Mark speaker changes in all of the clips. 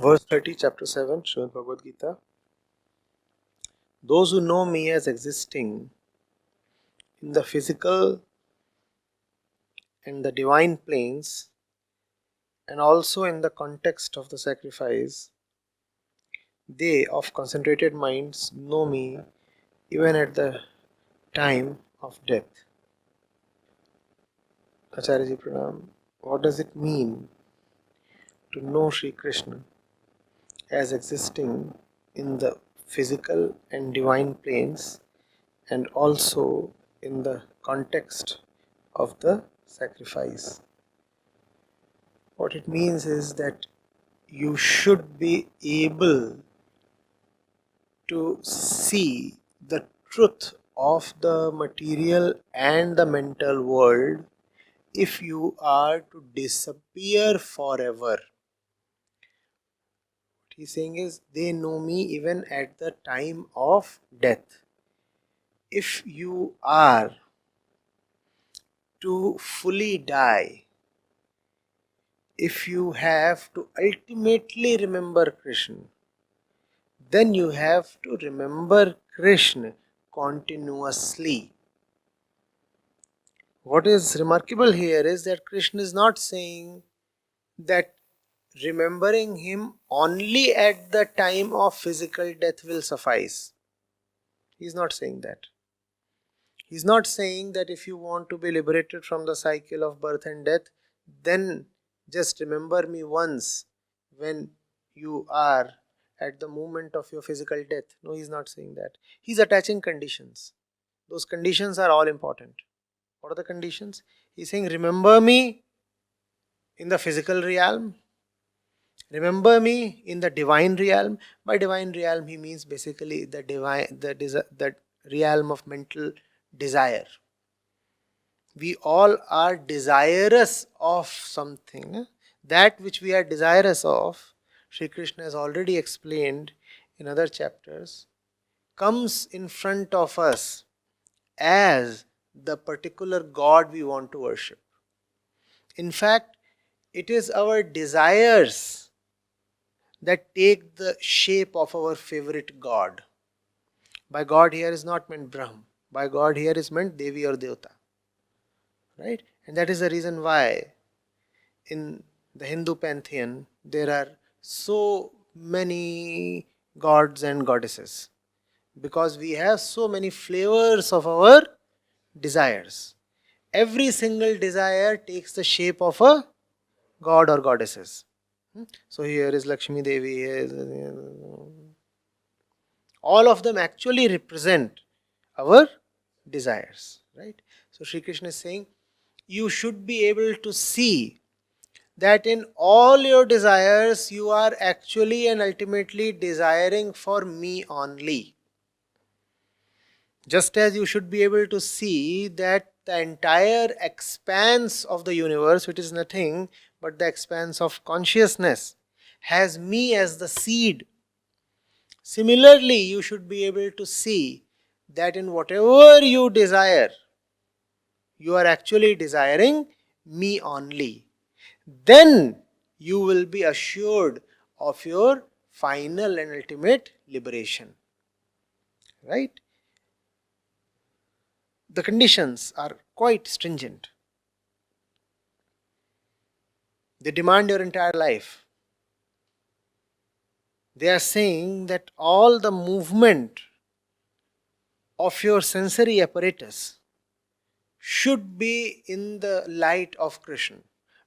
Speaker 1: Verse 30, chapter 7, Shrimad Bhagavad Gita. Those who know me as existing in the physical and the divine planes, and also in the context of the sacrifice, they of concentrated minds know me even at the time of death. Acharya ji Pranam. What does it mean to know Shree Krishna as existing in the physical and divine planes, and also in the context of the sacrifice? What it means is that you should be able to see the truth of the material and the mental world if you are to disappear forever. What he's saying is, they know me even at the time of death. If you are to fully die, if you have to ultimately remember Krishna, then you have to remember Krishna continuously. What is remarkable here is that Krishna is not saying that remembering him only at the time of physical death will suffice. He is not saying that. He is not saying that if you want to be liberated from the cycle of birth and death, then just remember me once when you are at the moment of your physical death. No, he is not saying that. He is attaching conditions. Those conditions are all important. What are the conditions? He is saying, remember me in the physical realm. Remember me in the divine realm. By divine realm, he means basically the divine, the realm of mental desire. We all are desirous of something. That which we are desirous of, Sri Krishna has already explained in other chapters, comes in front of us as the particular God we want to worship. In fact, it is our desires that take the shape of our favorite God. By God here is not meant Brahm. By God here is meant Devi or Devta. Right? And that is the reason why in the Hindu pantheon there are so many gods and goddesses. Because we have so many flavors of our desires. Every single desire takes the shape of a god or goddesses. So here is Lakshmi Devi, here is, all of them actually represent our desires, right? So Sri Krishna is saying, you should be able to see that in all your desires you are actually and ultimately desiring for me only. Just as you should be able to see that the entire expanse of the universe, which is nothing but the expanse of consciousness, has me as the seed. Similarly, you should be able to see that in whatever you desire, you are actually desiring me only. Then you will be assured of your final and ultimate liberation. Right? The conditions are quite stringent. They demand your entire life. They are saying that all the movement of your sensory apparatus should be in the light of Krishna.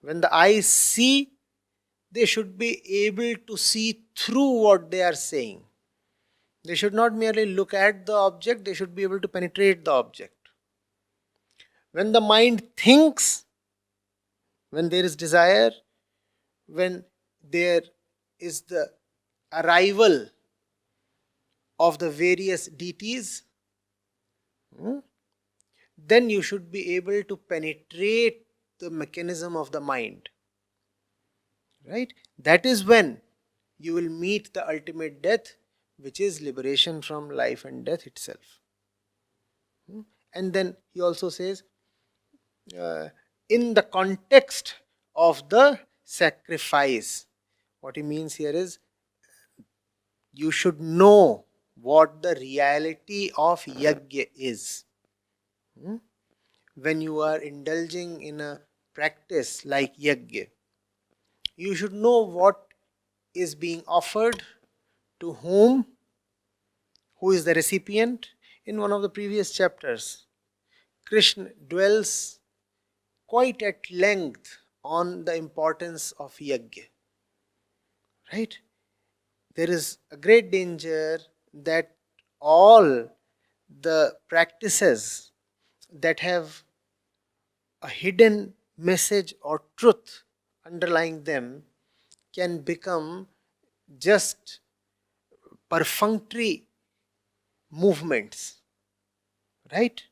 Speaker 1: When the eyes see, they should be able to see through what they are saying. They should not merely look at the object, they should be able to penetrate the object. When the mind thinks, when there is desire, when there is the arrival of the various deities, then you should be able to penetrate the mechanism of the mind. Right? That is when you will meet the ultimate death, which is liberation from life and death itself. And then he also says, in the context of the sacrifice. What he means here is you should know what the reality of yajna is. When you are indulging in a practice like yajna, you should know what is being offered, to whom, who is the recipient. In one of the previous chapters, Krishna dwells quite at length on the importance of yajna. Right? There is a great danger that all the practices that have a hidden message or truth underlying them can become just perfunctory movements. Right?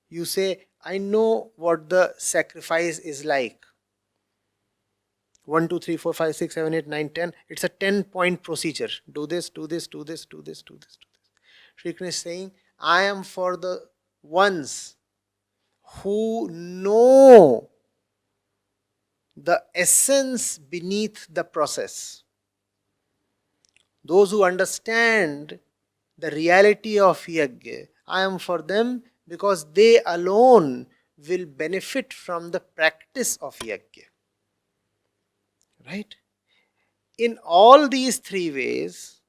Speaker 1: You say, I know what the sacrifice is like. 1, 2, 3, 4, 5, 6, 7, 8, 9, 10. It's a 10-point procedure. Do this, do this, do this, do this, do this, do this. Shree Krishna is saying, I am for the ones who know the essence beneath the process. Those who understand the reality of yajna, I am for them, because they alone will benefit from the practice of yajna. Right? In all these three ways,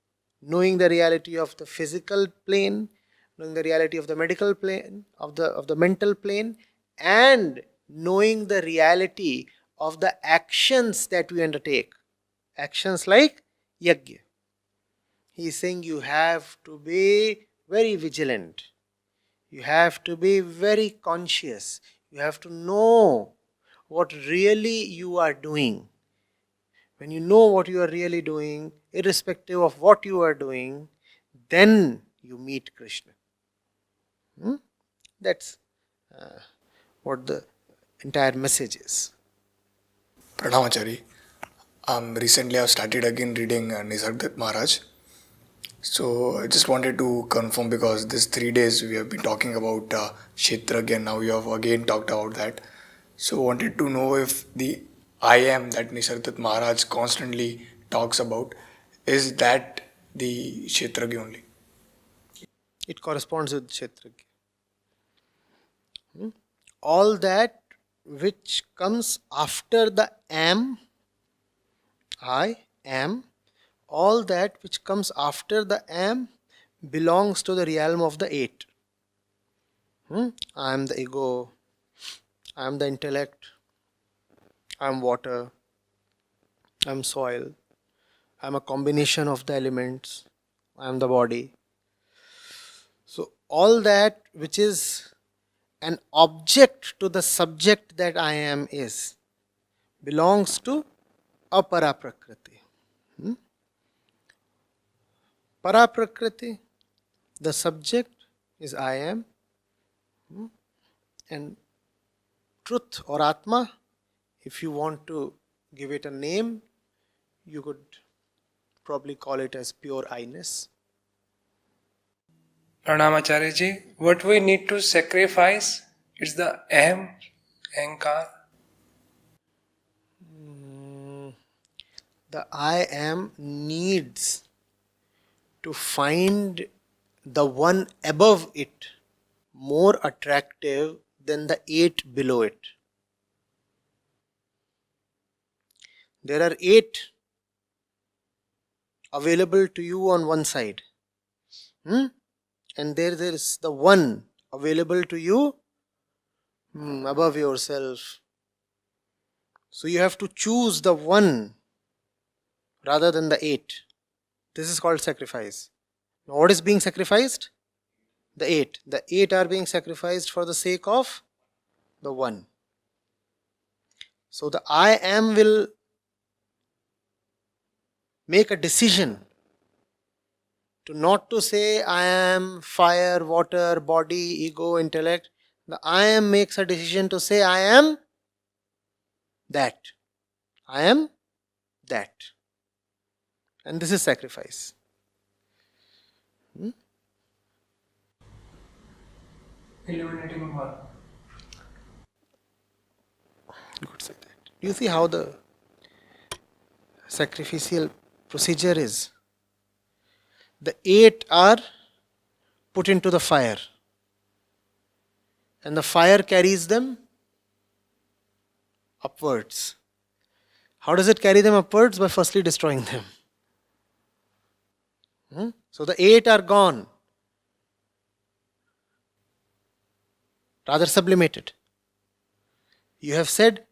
Speaker 1: knowing the reality of the physical plane, knowing the reality of the medical plane, of the mental plane, and knowing the reality of the actions that we undertake, actions like yajna. He is saying you have to be very vigilant. You have to be very conscious. You have to know what really you are doing. When you know what you are really doing, irrespective of what you are doing, then you meet Krishna. That's what the entire message is.
Speaker 2: Pranamachari. Recently I've started again reading Nisargadatta Maharaj. So I just wanted to confirm, because these 3 days we have been talking about Kshetra again. Now we have again talked about that. So wanted to know if the I am that Nisargadatta Maharaj constantly talks about, is that the Kshetragya only?
Speaker 1: It corresponds with Kshetragya. All that which comes after the am, I am, all that which comes after the am belongs to the realm of the eight. I am the ego, I am the intellect, I am water, I am soil, I am a combination of the elements, I am the body. So all that which is an object to the subject that I am is belongs to a Paraprakriti. Paraprakriti, the subject is I am, and truth or Atma, if you want to give it a name, you could probably call it as pure I-ness.
Speaker 3: Pranamacharya, what we need to sacrifice is the ahankar.
Speaker 1: The I am needs to find the one above it more attractive than the eight below it. There are eight available to you on one side. And there is the one available to you above yourself. So you have to choose the one rather than the eight. This is called sacrifice. Now what is being sacrificed? The eight. The eight are being sacrificed for the sake of the one. So the I am will make a decision to not to say I am fire, water, body, ego, intellect. The I am makes a decision to say I am that. I am that. And this is sacrifice.
Speaker 3: Eliminating one.
Speaker 1: You could say that. Do you see how the sacrificial procedure is? the 8 are put into the fire. And the fire carries them upwards. How does it carry them upwards? By firstly destroying them. So the 8 are gone, rather sublimated. You have said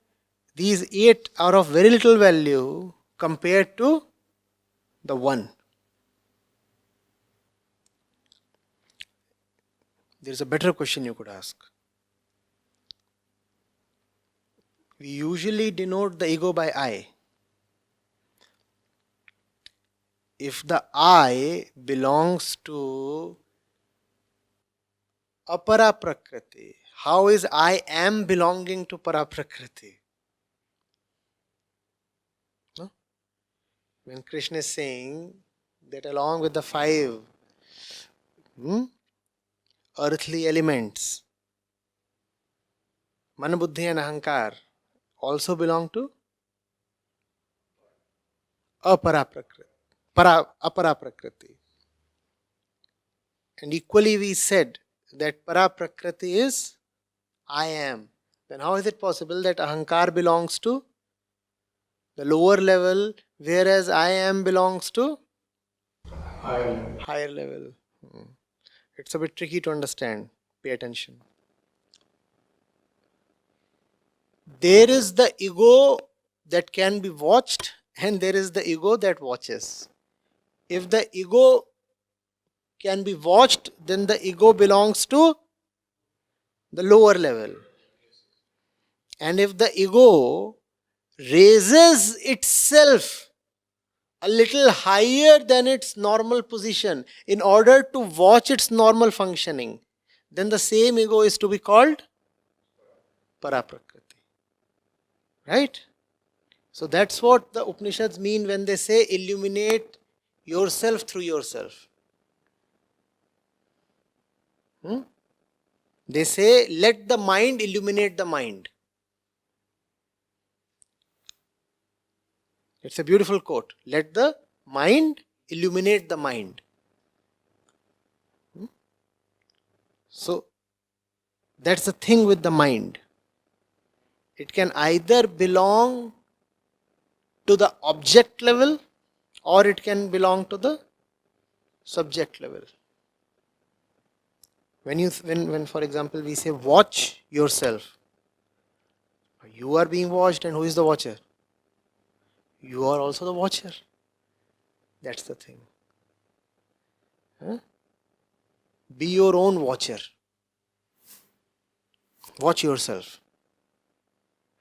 Speaker 1: these 8 are of very little value compared to the 1. There is a better question you could ask. We usually denote the ego by I. If the I belongs to Paraprakriti, how is I am belonging to Paraprakriti? No? When Krishna is saying that along with the 5 earthly elements, Mana, Buddhi and Ahankar also belong to Aparaprakriti. And equally we said that Paraprakriti is I am. Then how is it possible that Ahankar belongs to the lower level, whereas I am belongs to higher level? It's a bit tricky to understand. Pay attention. There is the ego that can be watched, and there is the ego that watches. If the ego can be watched, then the ego belongs to the lower level. And if the ego raises itself a little higher than its normal position in order to watch its normal functioning, then the same ego is to be called Paraprakriti. Right? So that's what the Upanishads mean when they say illuminate yourself through yourself. They say let the mind illuminate the mind. It's a beautiful quote. Let the mind illuminate the mind. So that's the thing with the mind. It can either belong to the object level or it can belong to the subject level. When for example we say watch yourself, you are being watched, and who is the watcher? You are also the watcher. That's the thing. Be your own watcher. Watch yourself.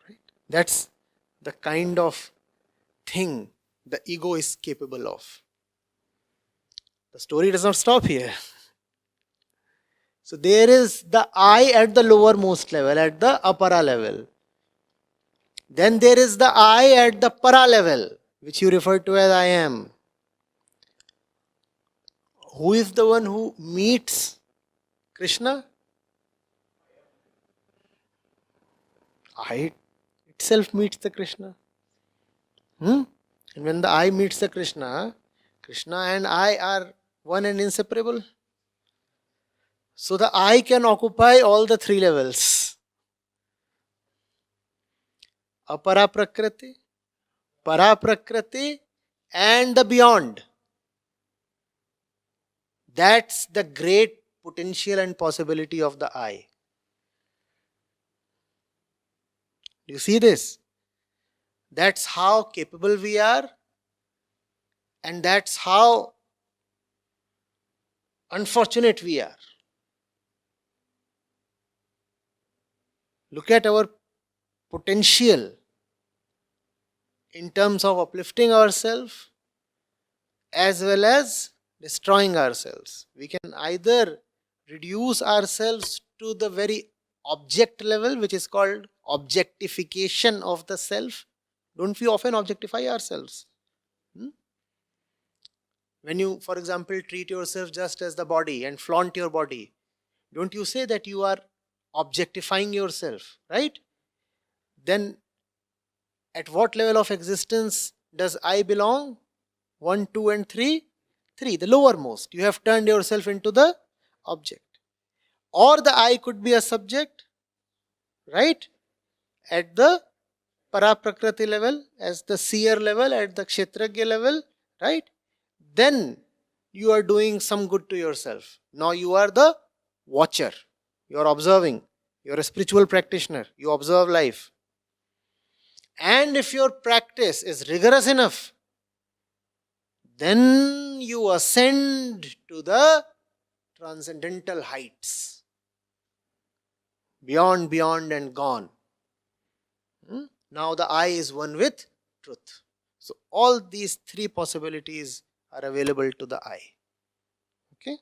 Speaker 1: Right? That's the kind of thing the ego is capable of. The story does not stop here. So there is the I at the lowermost level, at the apara level. Then there is the I at the para level, which you refer to as I am. Who is the one who meets Krishna? I itself meets the Krishna. And when the I meets the Krishna, Krishna and I are one and inseparable. So the I can occupy all the 3 levels. Aparaprakriti, Paraprakriti, and the beyond. That's the great potential and possibility of the I. Do you see this? That's how capable we are, and that's how unfortunate we are. Look at our potential in terms of uplifting ourselves as well as destroying ourselves. We can either reduce ourselves to the very object level, which is called objectification of the self. Don't we often objectify ourselves? When you, for example, treat yourself just as the body and flaunt your body, don't you say that you are objectifying yourself, right? Then at what level of existence does I belong? 1, 2 and 3? 3, the lowermost. You have turned yourself into the object. Or the I could be a subject, right? At the Paraprakriti level, as the seer level, at the Kshetragya level, right? Then you are doing some good to yourself. Now you are the watcher. You are observing. You are a spiritual practitioner. You observe life. And if your practice is rigorous enough, then you ascend to the transcendental heights. Beyond, beyond and gone. Now the I is one with truth. So all these 3 possibilities are available to the I. Okay?